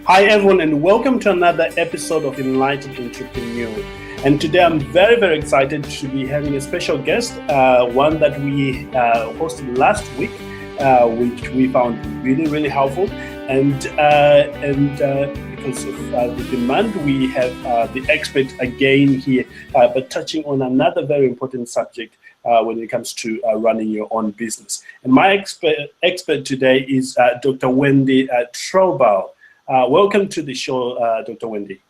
Hi everyone, and welcome to another episode of Enlightened Entrepreneur. And today I'm very, very excited to be having a special guest, one that we hosted last week, which we found really, really helpful. And because of the demand, we have the expert again here, but touching on another very important subject when it comes to running your own business. And my expert today is Dr. Wendie Trubow. Welcome to the show, Dr. Wendie.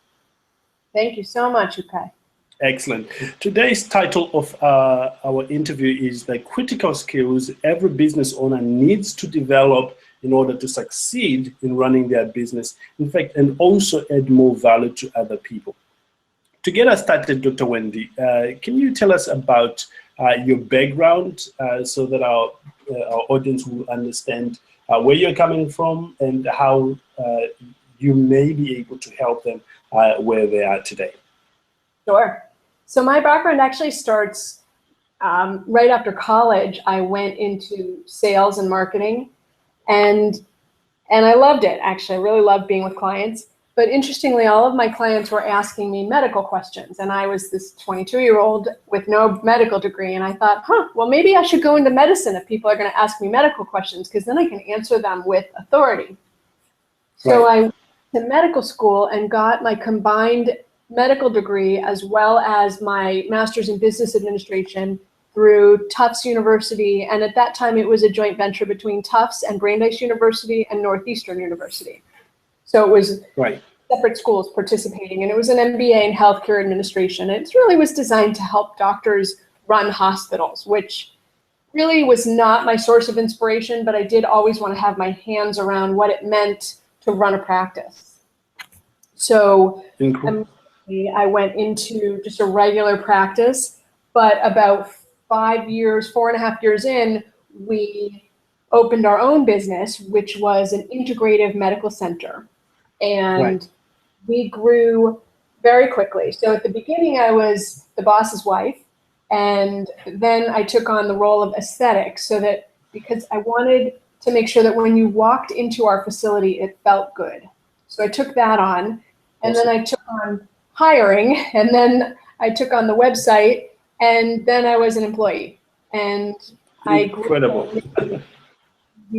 Thank you so much, Ukai. Excellent. Today's title of our interview is the critical skills every business owner needs to develop in order to succeed in running their business, in fact, and also add more value to other people. To get us started, Dr. Wendie, can you tell us about your background so that our audience will understand where you're coming from and how you may be able to help them where they are today? Sure. So my background actually starts right after college. I went into sales and marketing, and I loved it, actually. I really loved being with clients. But interestingly, all of my clients were asking me medical questions, and I was this 22-year-old with no medical degree, and I thought, well, maybe I should go into medicine if people are going to ask me medical questions, because then I can answer them with authority. So I went to medical school and got my combined medical degree as well as my master's in business administration through Tufts University, and at that time it was a joint venture between Tufts and Brandeis University and Northeastern University. So it was separate schools participating, and it was an MBA in healthcare administration. It really was designed to help doctors run hospitals, which really was not my source of inspiration, but I did always want to have my hands around what it meant to run a practice. So I went into just a regular practice, but about 4.5 years in, we opened our own business, which was an integrative medical center. And we grew very quickly. So at the beginning, I was the boss's wife, and then I took on the role of aesthetics, so that because I wanted to make sure that when you walked into our facility, it felt good. So I took that on, and then I took on hiring, and then I took on the website, and then I was an employee. And we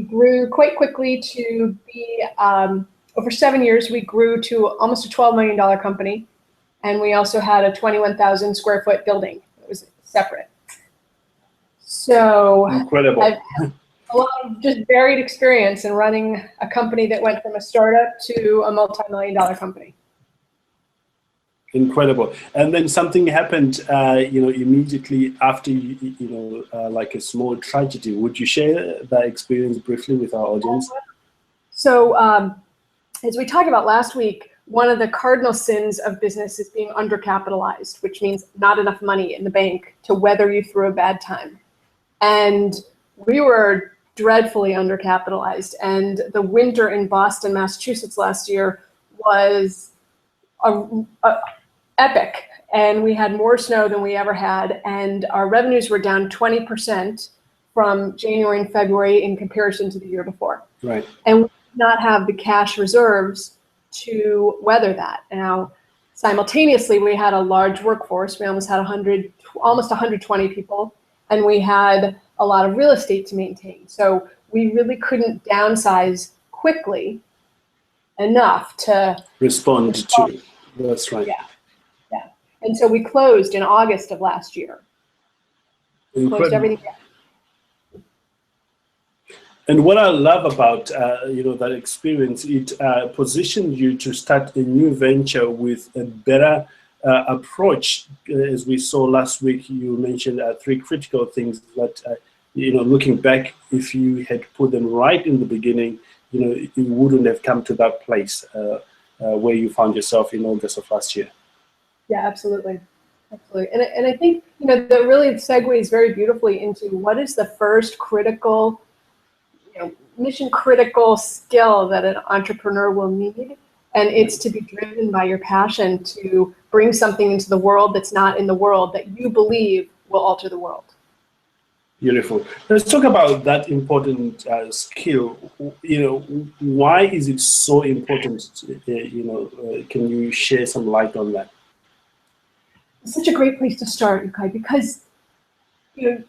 grew quite quickly to be, over 7 years, we grew to almost a $12 million company. And we also had a 21,000 square foot building. It was separate. So incredible. I've had a lot of just varied experience in running a company that went from a startup to a multi-million-dollar company. Incredible. And then something happened, immediately after, like a small tragedy. Would you share that experience briefly with our audience? So as we talked about last week, one of the cardinal sins of business is being undercapitalized, which means not enough money in the bank to weather you through a bad time. And we were dreadfully undercapitalized. And the winter in Boston, Massachusetts last year was epic, and we had more snow than we ever had, and our revenues were down 20% from January and February in comparison to the year before. And we did not have the cash reserves to weather that. Now, simultaneously, we had a large workforce. We almost had 120 people, and we had a lot of real estate to maintain. So we really couldn't downsize quickly enough to respond to. That's right. Yeah. And so we closed in August of last year. We closed everything down. And what I love about that experience, it positioned you to start a new venture with a better approach. As we saw last week, you mentioned 3 critical things that, looking back, if you had put them right in the beginning, you wouldn't have come to that place where you found yourself in August of last year. Yeah, absolutely. And I think, that really segues very beautifully into what is the first critical, mission critical skill that an entrepreneur will need. And it's to be driven by your passion to bring something into the world that's not in the world, that you believe will alter the world. Beautiful. Let's talk about that important skill. Why is it so important? Can you share some light on that? It's such a great place to start, Yukai, because you know,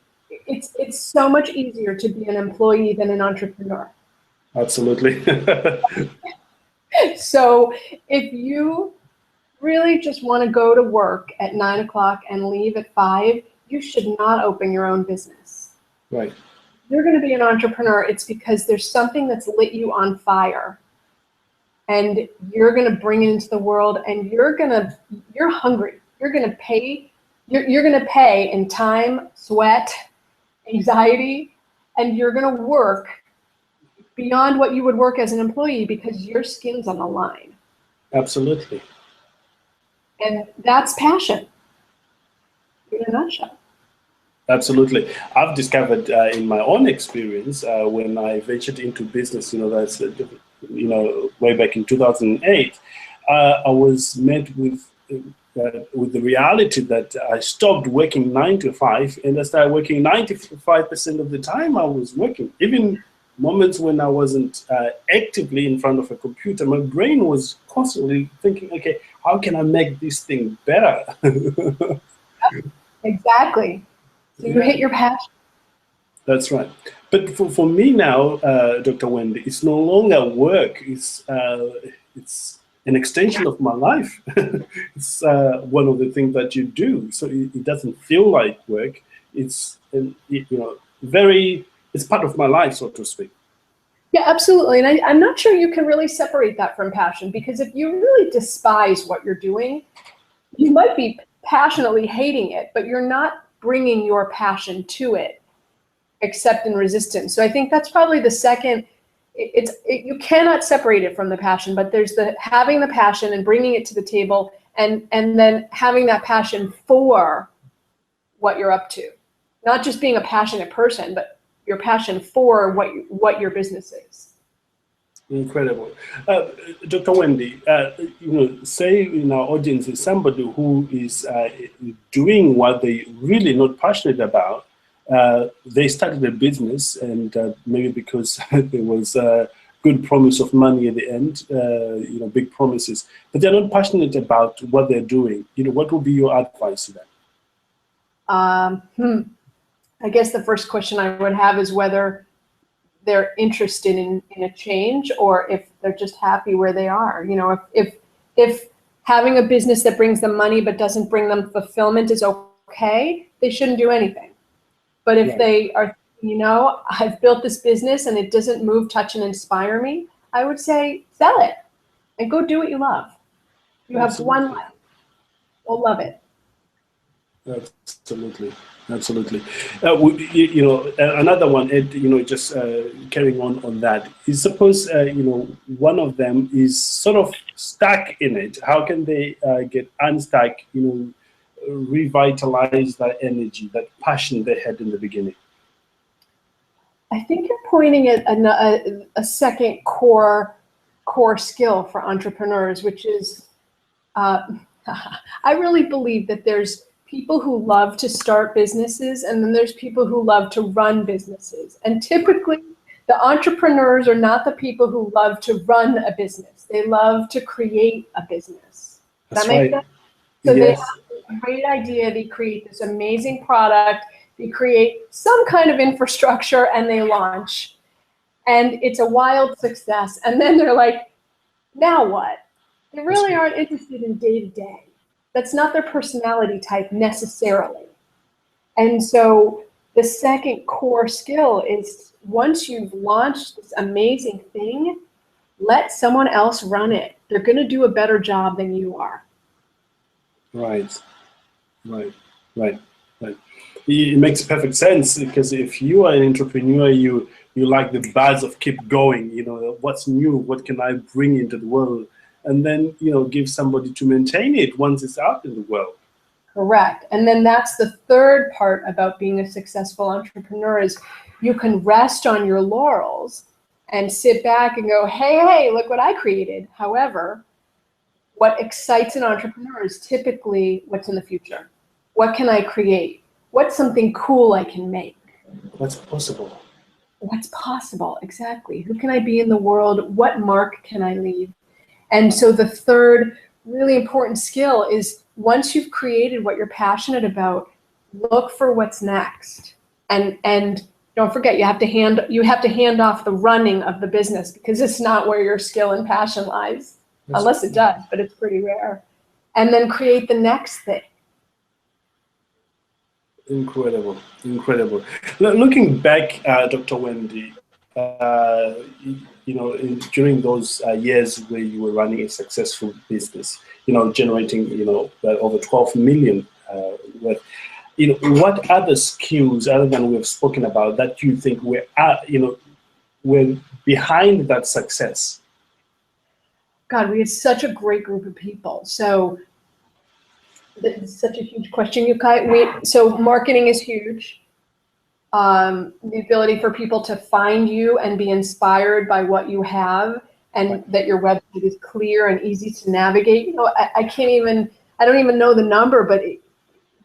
it's so much easier to be an employee than an entrepreneur. Absolutely. So if you really just want to go to work at 9 o'clock and leave at 5, you should not open your own business. Right. You're going to be an entrepreneur, it's because there's something that's lit you on fire. And you're going to bring it into the world, and you're hungry. You're going to pay. You're going to pay in time, sweat, anxiety, and you're going to work beyond what you would work as an employee because your skin's on the line. Absolutely. And that's passion in a nutshell. Absolutely. I've discovered in my own experience when I ventured into business, that's way back in 2008, I was met with the reality that I stopped working 9 to 5 and I started working 95% of the time I was working. Even moments when I wasn't actively in front of a computer, my brain was constantly thinking, okay, how can I make this thing better? Exactly. So you hit your passion. That's right. But for me now, Dr. Wendie, it's no longer work. It's an extension of my life. It's one of the things that you do. So it doesn't feel like work. It's it's part of my life, so to speak. Yeah, absolutely. And I'm not sure you can really separate that from passion, because if you really despise what you're doing, you might be passionately hating it, but you're not bringing your passion to it, except in resistance. So I think that's probably the second. You cannot separate it from the passion, but there's the having the passion and bringing it to the table, and then having that passion for what you're up to, not just being a passionate person, but your passion for what your business is. Incredible. Dr. Wendie, say in our audience is somebody who is doing what they really not passionate about. They started a business, and maybe because there was a good promise of money at the end, big promises, but they're not passionate about what they're doing. What would be your advice to them? I guess the first question I would have is whether they're interested in a change, or if they're just happy where they are. If having a business that brings them money but doesn't bring them fulfillment is okay, they shouldn't do anything. But if they are, I've built this business and it doesn't move, touch, and inspire me, I would say sell it and go do what you love. You have one life. Go love it. Absolutely. Another one, Ed, just carrying on that, is suppose, one of them is sort of stuck in it. How can they get unstuck, revitalize that energy, that passion they had in the beginning? I think you're pointing at a second core skill for entrepreneurs, which is, I really believe that there's people who love to start businesses, and then there's people who love to run businesses. And typically, the entrepreneurs are not the people who love to run a business. They love to create a business. Does that make sense? So yes. They have a great idea. They create this amazing product. They create some kind of infrastructure, and they launch. And it's a wild success. And then they're like, now what? They really aren't interested in day-to-day. That's not their personality type necessarily. And so the second core skill is, once you've launched this amazing thing, let someone else run it. They're going to do a better job than you are. Right. It makes perfect sense, because if you are an entrepreneur, you like the buzz of keep going. What's new? What can I bring into the world? And then, give somebody to maintain it once it's out in the world. Correct. And then that's the third part about being a successful entrepreneur, is you can rest on your laurels and sit back and go, hey, look what I created. However, what excites an entrepreneur is typically what's in the future. What can I create? What's something cool I can make? What's possible? What's possible? Exactly. Who can I be in the world? What mark can I leave? And so the third really important skill is, once you've created what you're passionate about, look for what's next. And don't forget, you have to hand off the running of the business, because it's not where your skill and passion lies, unless it does, but it's pretty rare. And then create the next thing. Incredible, incredible. Looking back, Dr. Wendie, during those years where you were running a successful business, generating, over 12 million worth, what other skills other than we've spoken about that you think were behind that success? God, we had such a great group of people. So it's such a huge question, Yukai. So marketing is huge. The ability for people to find you and be inspired by what you have, and that your website is clear and easy to navigate. I don't even know the number, but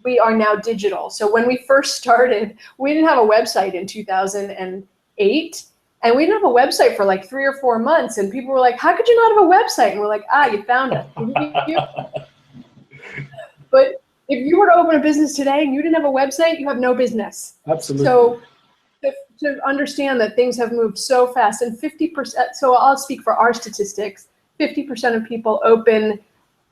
we are now digital. So when we first started, we didn't have a website in 2008. And we didn't have a website for like 3 or 4 months. And people were like, how could you not have a website? And we're like, you found us. But if you were to open a business today and you didn't have a website, you have no business. Absolutely. So to understand that things have moved so fast, and 50%, so I'll speak for our statistics, 50% of people open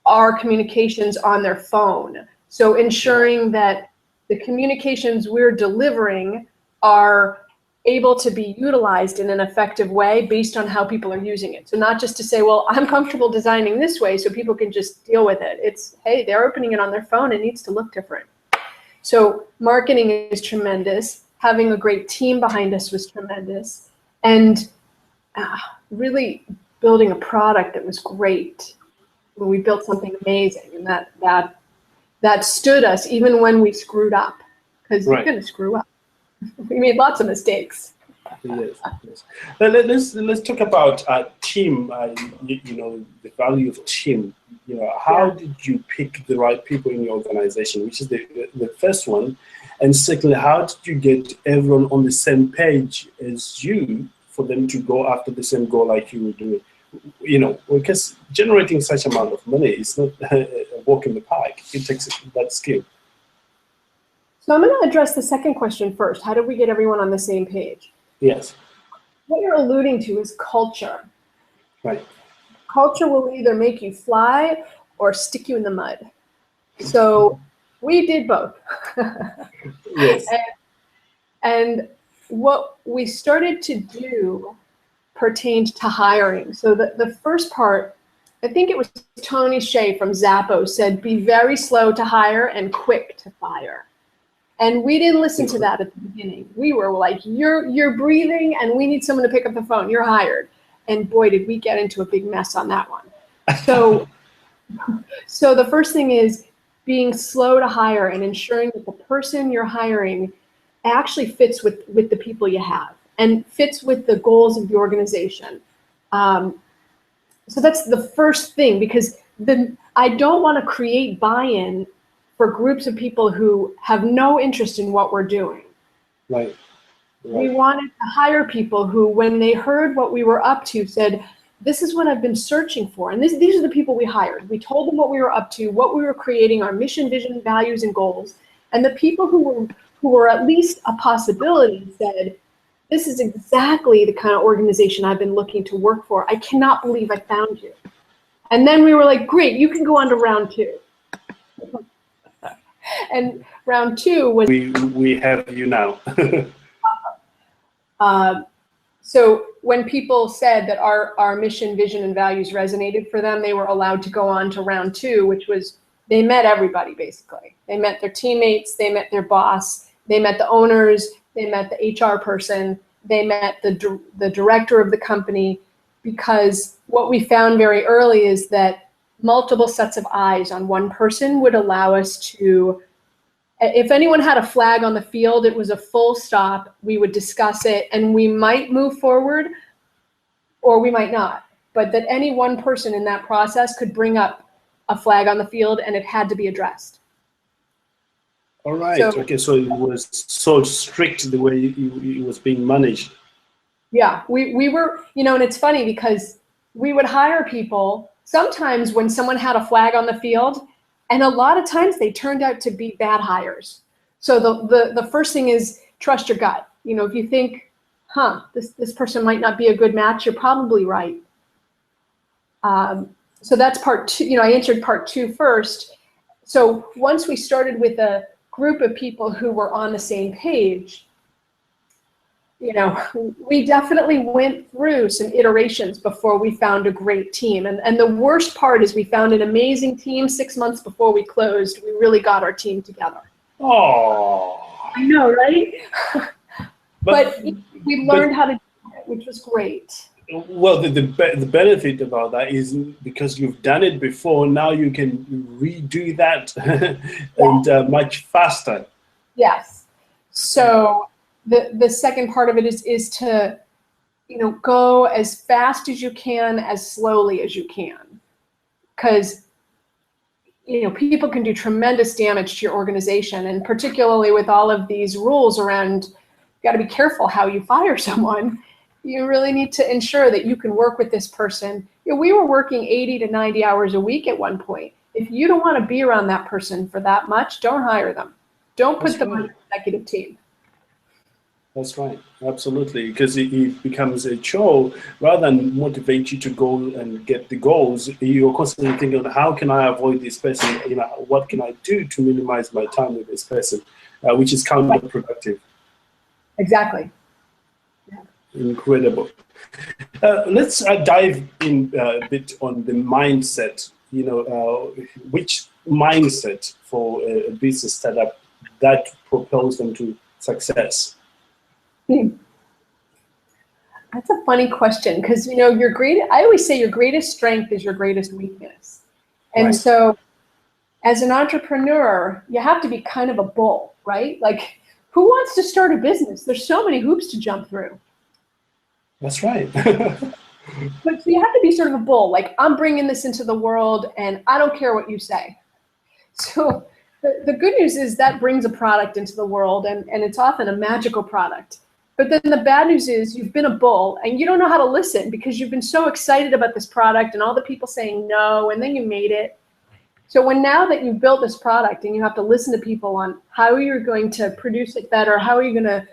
our communications on their phone. So ensuring that the communications we're delivering are able to be utilized in an effective way based on how people are using it. So not just to say, well, I'm comfortable designing this way so people can just deal with it. It's, hey, they're opening it on their phone. It needs to look different. So marketing is tremendous. Having a great team behind us was tremendous. And really building a product that was great. We built something amazing, and that stood us even when we screwed up, because we're going to screw up. We made lots of mistakes. Yes. Let's talk about team. The value of team. How did you pick the right people in your organization, which is the first one, and secondly, how did you get everyone on the same page as you for them to go after the same goal like you were doing? Because generating such amount of money is not a walk in the park. It takes that skill. So I'm going to address the second question first. How did we get everyone on the same page? Yes. What you're alluding to is culture. Right. Culture will either make you fly or stick you in the mud. So we did both. Yes. And what we started to do pertained to hiring. So the first part, I think it was Tony Hsieh from Zappos said, be very slow to hire and quick to fire. And we didn't listen to that at the beginning. We were like, you're breathing and we need someone to pick up the phone. You're hired. And boy, did we get into a big mess on that one. So the first thing is being slow to hire and ensuring that the person you're hiring actually fits with the people you have and fits with the goals of the organization. So that's the first thing, because I don't want to create buy-in for groups of people who have no interest in what we're doing. Right. We wanted to hire people who, when they heard what we were up to, said, this is what I've been searching for. And these are the people we hired. We told them what we were up to, what we were creating, our mission, vision, values, and goals. And the people who were at least a possibility said, this is exactly the kind of organization I've been looking to work for. I cannot believe I found you. And then we were like, great, you can go on to round 2. And round 2 was we have you now. So when people said that our mission, vision, and values resonated for them, they were allowed to go on to round 2, which was they met everybody, basically. They met their teammates, they met their boss, they met the owners, they met the HR person, they met the director of the company, because what we found very early is that multiple sets of eyes on one person would allow us to, if anyone had a flag on the field, it was a full stop. We would discuss it and we might move forward or we might not. But that any one person in that process could bring up a flag on the field and it had to be addressed. All right. So Okay. So it was so strict the way it was being managed. yeah, we were, and it's funny because we would hire people sometimes when someone had a flag on the field, and a lot of times they turned out to be bad hires. So the first thing is trust your gut. If you think, this person might not be a good match, you're probably right. So that's part two. I answered part two first. So once we started with a group of people who were on the same page, we definitely went through some iterations before we found a great team. And the worst part is we found an amazing team 6 months before we closed. We really got our team together. Oh. I know, right? But we learned how to do it, which was great. Well, the benefit about that is because you've done it before, now you can redo that and much faster. Yes. So the second part of it is to, go as fast as you can, as slowly as you can. Because, people can do tremendous damage to your organization. And particularly with all of these rules around, you got to be careful how you fire someone. You really need to ensure that you can work with this person. We were working 80 to 90 hours a week at one point. If you don't want to be around that person for that much, don't hire them. Don't put them on the executive team. That's right, absolutely, because it becomes a chore rather than motivate you to go and get the goals. You're constantly thinking, how can I avoid this person? What can I do to minimize my time with this person, which is counterproductive. Exactly. Incredible. Let's dive in a bit on the mindset. Which mindset for a business startup that propels them to success? That's a funny question because I always say your greatest strength is your greatest weakness. And Right. So as an entrepreneur, you have to be kind of a bull, right? Like, who wants to start a business? There's so many hoops to jump through. That's right. But so you have to be sort of a bull, like, I'm bringing this into the world and I don't care what you say. So the good news is that brings a product into the world, and it's often a magical product. But then the bad news is you've been a bull and you don't know how to listen because you've been so excited about this product and all the people saying no, and then you made it. So now that you've built this product and you have to listen to people on how you're going to produce it better, how are you going to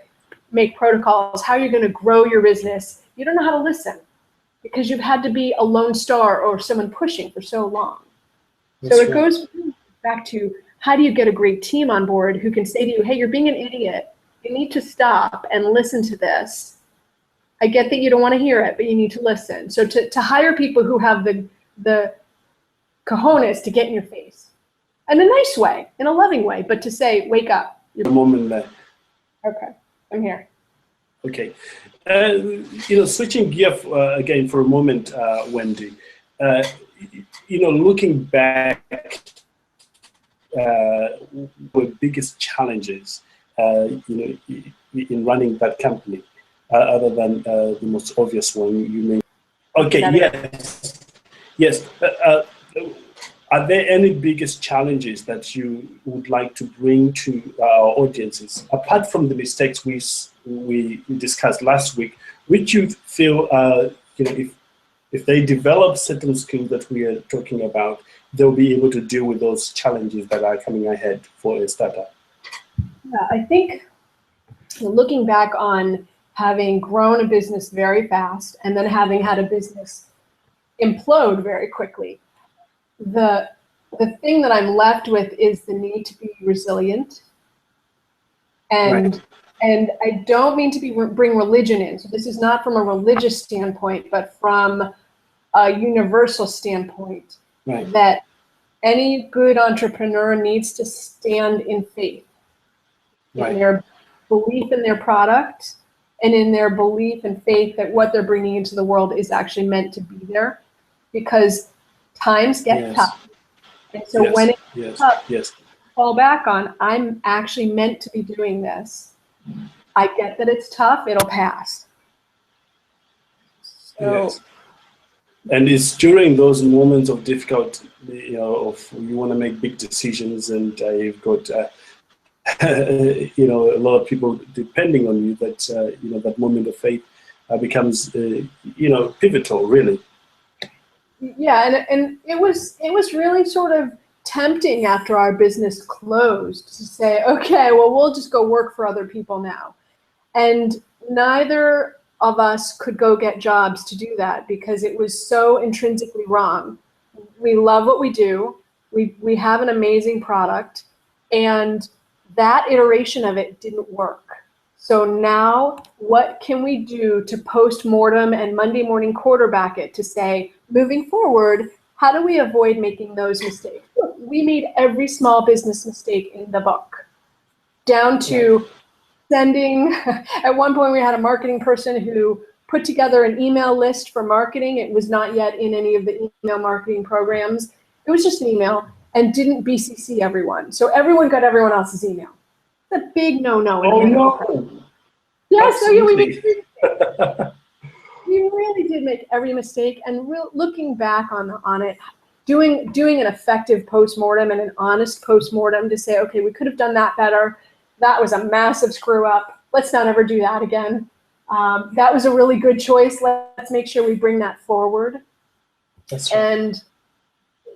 make protocols, how you're going to grow your business, you don't know how to listen because you've had to be a lone star or someone pushing for so long. So it goes back to, how do you get a great team on board who can say to you, hey, you're being an idiot. You need to stop and listen to this. I get that you don't want to hear it, but you need to listen. So to hire people who have the cojones to get in your face, in a nice way, in a loving way, but to say, wake up. A moment there. Okay, I'm here. Okay. Switching gear again for a moment, Wendie. Looking back, what biggest challenges, in running that company, other than the most obvious one you may. Okay. Yes. Are there any biggest challenges that you would like to bring to our audiences, apart from the mistakes we discussed last week, which you feel, if they develop certain skills that we are talking about, they'll be able to deal with those challenges that are coming ahead for a startup? Yeah, I think looking back on having grown a business very fast and then having had a business implode very quickly, the thing that I'm left with is the need to be resilient. And I don't mean to bring religion in. So this is not from a religious standpoint, but from a universal standpoint, that any good entrepreneur needs to stand in faith, in their belief in their product and in their belief and faith that what they're bringing into the world is actually meant to be there, because times get tough. And so when it's tough, fall back on, I'm actually meant to be doing this. I get that it's tough, it'll pass. So, and it's during those moments of difficult, of you want to make big decisions and you've got a lot of people depending on you, that that moment of faith becomes pivotal, really. Yeah, and it was really sort of tempting after our business closed to say, okay, well, we'll just go work for other people now. And neither of us could go get jobs to do that because it was so intrinsically wrong. We love what we do. We have an amazing product, and that iteration of it didn't work. So now what can we do to post-mortem and Monday morning quarterback it to say, moving forward, how do we avoid making those mistakes? Look, we made every small business mistake in the book, down to sending, at one point we had a marketing person who put together an email list for marketing. It was not yet in any of the email marketing programs. It was just an email, and didn't BCC everyone. So everyone got everyone else's email. It's a big no-no. Oh, no. Yeah, so yeah, we really did make every mistake. And looking back on it, doing an effective postmortem and an honest postmortem to say, okay, we could have done that better. That was a massive screw up. Let's not ever do that again. That was a really good choice. Let's make sure we bring that forward. That's right.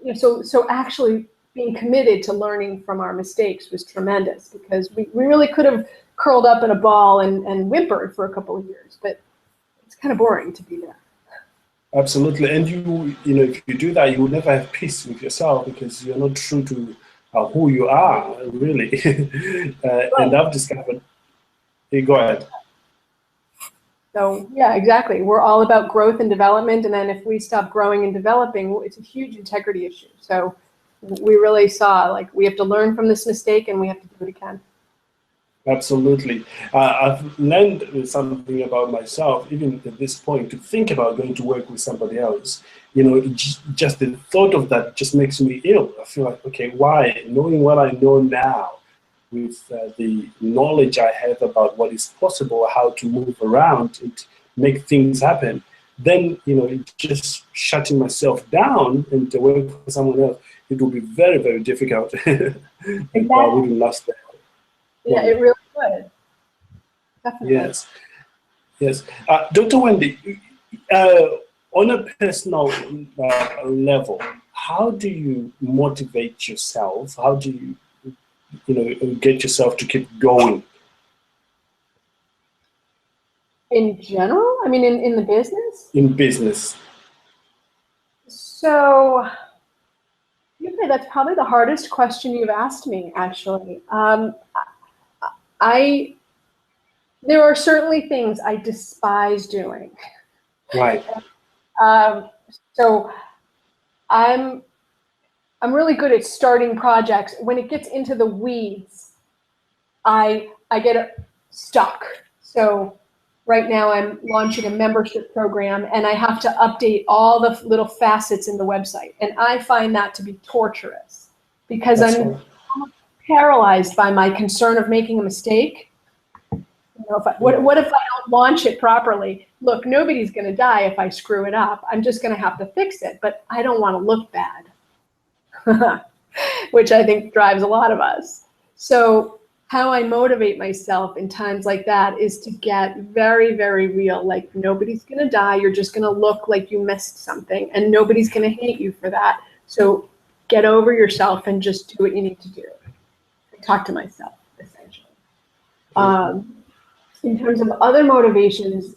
And so actually being committed to learning from our mistakes was tremendous, because we really could have curled up in a ball and whimpered for a couple of years, but it's kind of boring to be there. Absolutely. And if you do that, you will never have peace with yourself, because you're not true to who you are, really. And I've discovered, go ahead. So yeah, exactly. We're all about growth and development. And then if we stop growing and developing, it's a huge integrity issue. So we really saw, like, we have to learn from this mistake and we have to do it again. Absolutely. I've learned something about myself, even at this point, to think about going to work with somebody else. Just the thought of that just makes me ill. I feel like, okay, why? Knowing what I know now, with the knowledge I have about what is possible, how to move around and make things happen, then, just shutting myself down and to work for someone else, it will be very, very difficult. Exactly. I wouldn't last there. Yeah, it really would. Definitely. Yes. Dr. Wendie, on a personal level, how do you motivate yourself? How do you, get yourself to keep going? In general? I mean, in the business? In business. So, that's probably the hardest question you've asked me, actually. There are certainly things I despise doing. Right. So I'm really good at starting projects. When it gets into the weeds, I get stuck. So right now I'm launching a membership program, and I have to update all the little facets in the website. And I find that to be torturous, because I'm paralyzed by my concern of making a mistake. What if I don't launch it properly? Look, nobody's going to die if I screw it up. I'm just going to have to fix it, but I don't want to look bad, which I think drives a lot of us. So how I motivate myself in times like that is to get very, very real. Like, nobody's going to die. You're just going to look like you missed something, and nobody's going to hate you for that. So get over yourself and just do what you need to do. Talk to myself, essentially. In terms of other motivations,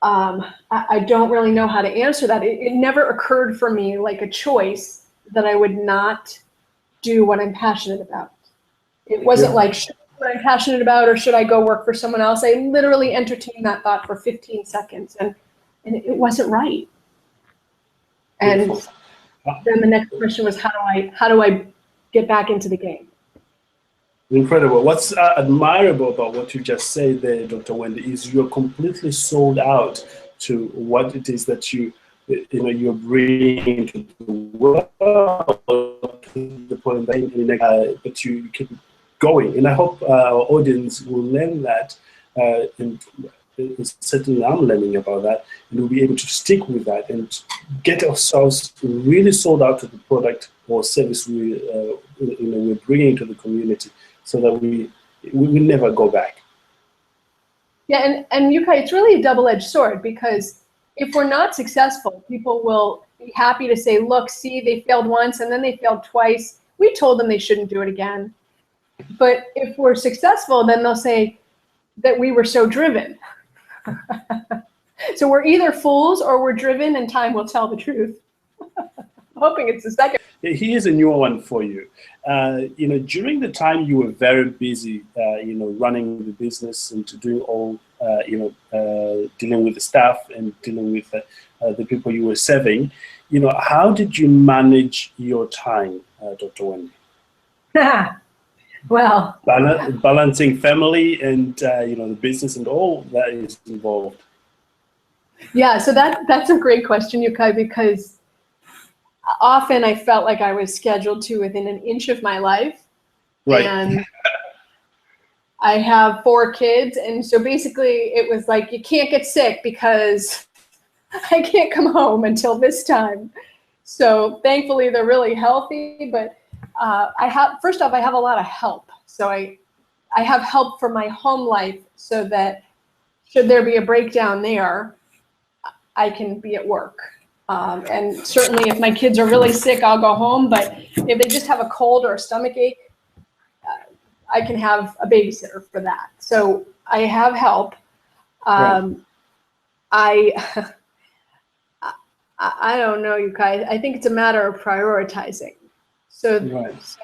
I don't really know how to answer that. It never occurred for me like a choice that I would not do what I'm passionate about. It wasn't like, should I do what I'm passionate about, or should I go work for someone else? I literally entertained that thought for 15 seconds, and it wasn't right. And then the next question was, how do I get back into the game? Incredible. What's admirable about what you just said there, Dr. Wendie, is you're completely sold out to what it is that you're bringing to the world, to the point that you keep going. And I hope our audience will learn that, and certainly I'm learning about that, and we'll be able to stick with that and get ourselves really sold out to the product or service we're bringing to the community. so that we will never go back. Yeah, and Yukai, it's really a double-edged sword, because if we're not successful, people will be happy to say, look, see, they failed once and then they failed twice. We told them they shouldn't do it again. But if we're successful, then they'll say that we were so driven. So we're either fools or we're driven, and time will tell the truth. Hoping it's the second. Here's a newer one for you. During the time you were very busy, running the business and doing all, dealing with the staff and dealing with the people you were serving, how did you manage your time, Dr. Wendie? Well, balancing family and the business and all that is involved. Yeah, so that's a great question, Yukai, because often I felt like I was scheduled to within an inch of my life. Right. And I have 4 kids, and so basically it was like, you can't get sick because I can't come home until this time. So thankfully they're really healthy, but first off, I have a lot of help. So I have help for my home life, so that should there be a breakdown there, I can be at work. And certainly if my kids are really sick, I'll go home. But if they just have a cold or a stomach ache, I can have a babysitter for that. So I have help. Right. I don't know, you guys. I think it's a matter of prioritizing. So, right.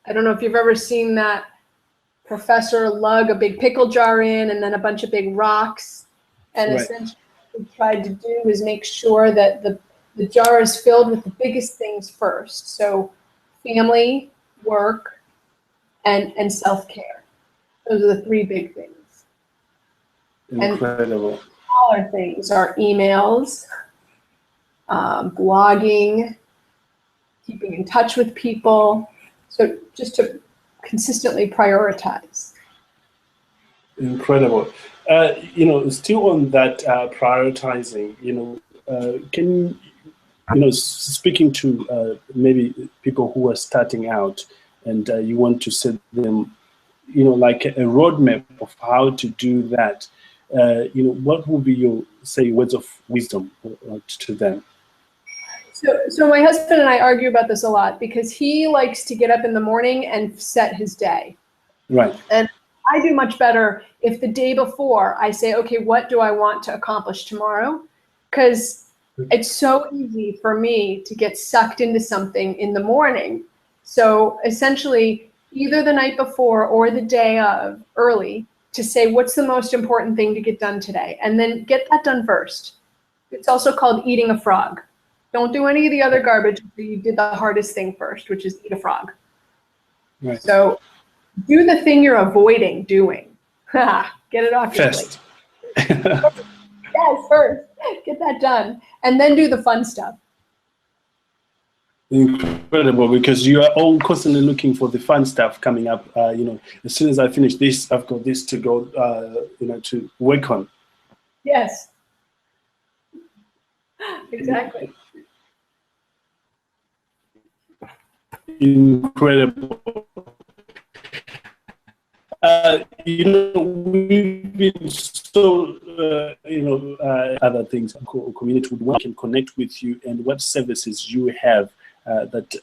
I don't know if you've ever seen that professor lug a big pickle jar in and then a bunch of big rocks. And Right. essentially what we tried to do is make sure that the jar is filled with the biggest things first. So family, work, and self-care. Those are the 3 big things. Incredible. And smaller things are emails, blogging, keeping in touch with people. So just to consistently prioritize. Incredible. Still on that prioritizing, can speaking to maybe people who are starting out, and you want to set them, like a roadmap of how to do that. What would be your words of wisdom to them? So my husband and I argue about this a lot, because he likes to get up in the morning and set his day. Right. And I do much better if the day before I say, okay, what do I want to accomplish tomorrow? Because it's so easy for me to get sucked into something in the morning. So essentially, either the night before or the day of, early, to say, what's the most important thing to get done today? And then get that done first. It's also called eating a frog. Don't do any of the other garbage until you did the hardest thing first, which is eat a frog. Right. So do the thing you're avoiding doing. Get it off your First. plate. Yes, first. Get that done. And then do the fun stuff. Incredible, because you are all constantly looking for the fun stuff coming up. As soon as I finish this, I've got this to go, to work on. Yes. Exactly. Incredible. We've been so, other things, community would want can connect with you, and what services you have that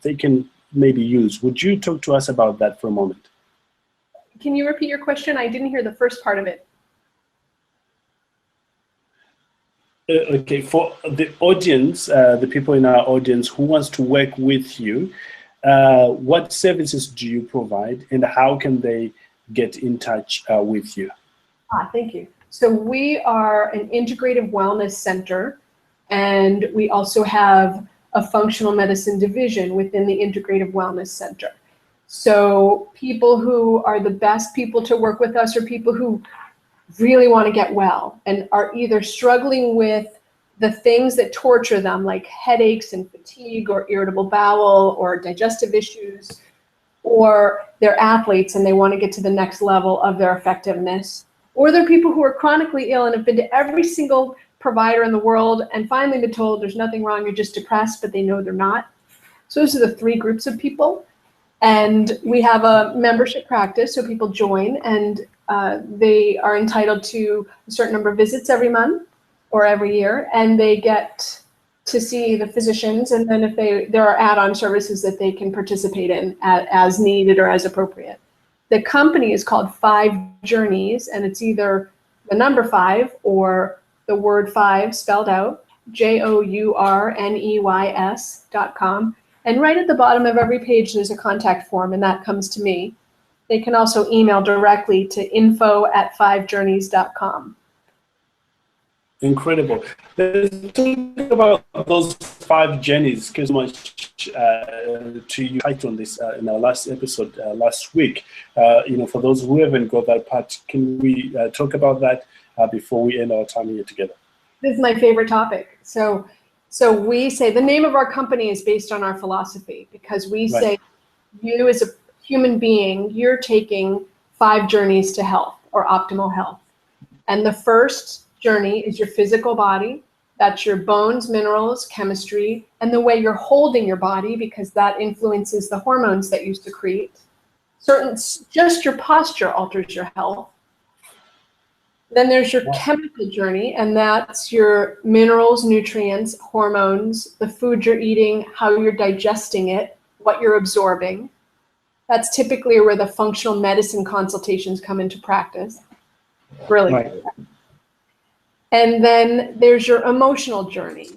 they can maybe use. Would you talk to us about that for a moment? Can you repeat your question? I didn't hear the first part of it. Okay, for the audience, the people in our audience who wants to work with you, what services do you provide, and how can they get in touch with you? Thank you. So we are an integrative wellness center, and we also have a functional medicine division within the integrative wellness center. So people who are the best people to work with us are people who really want to get well and are either struggling with the things that torture them, like headaches and fatigue or irritable bowel or digestive issues, or they're athletes and they want to get to the next level of their effectiveness, or they're people who are chronically ill and have been to every single provider in the world and finally been told there's nothing wrong, you're just depressed, but they know they're not. So those are the 3 groups of people. And we have a membership practice, so people join, and they are entitled to a certain number of visits every month or every year, and they get to see the physicians, and then if there are add-on services that they can participate in as needed or as appropriate. The company is called 5 Journeys, and it's either the number 5 or the word 5 spelled out, JOURNEYS.com. And right at the bottom of every page, there's a contact form, and that comes to me. They can also email directly to info@5journeys.com. Incredible. Let's talk about those 5 journeys, because much to you touched on this in our last episode last week. For those who haven't got that part, can we talk about that before we end our time here together? This is my favorite topic. So we say the name of our company is based on our philosophy, because we say you as a human being, you're taking 5 journeys to health or optimal health. And the first journey is your physical body. That's your bones, minerals, chemistry, and the way you're holding your body, because that influences the hormones that you secrete. Just your posture alters your health. Then there's your chemical journey, and that's your minerals, nutrients, hormones, the food you're eating, how you're digesting it, what you're absorbing. That's typically where the functional medicine consultations come into practice. Really. Right. And then there's your emotional journey,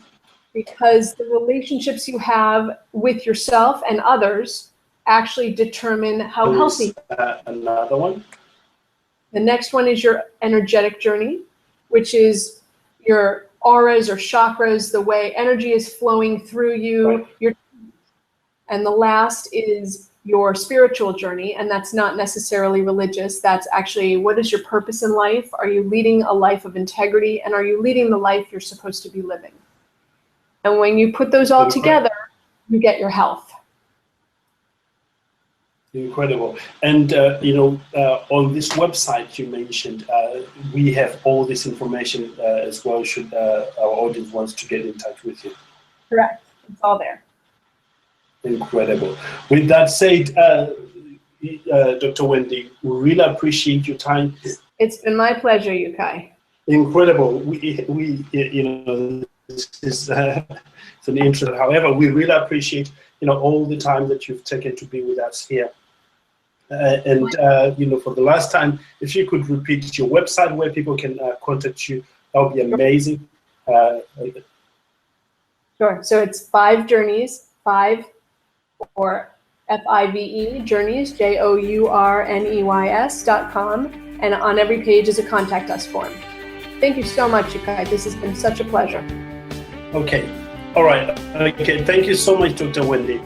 because the relationships you have with yourself and others actually determine how healthy. Another one. The next one is your energetic journey, which is your auras or chakras, the way energy is flowing through you. Right. And the last is your spiritual journey, and that's not necessarily religious. That's actually, what is your purpose in life? Are you leading a life of integrity, and are you leading the life you're supposed to be living? And when you put those all together, you get your health. Incredible. And on this website you mentioned, we have all this information as well, should our audience wants to get in touch with you. Correct. It's all there. Incredible. With that said, Dr. Wendie, we really appreciate your time. It's been my pleasure, Yukai. Incredible. We this is it's an intro. However, we really appreciate all the time that you've taken to be with us here. For the last time, if you could repeat your website where people can contact you, that would be amazing. Sure. So it's 5 Journeys, 5 or FIVE Journeys, JOURNEYS.com, and on every page is a contact us form. Thank you so much, Yukai. This has been such a pleasure. Okay. All right. Okay. Thank you so much, Dr. Wendie.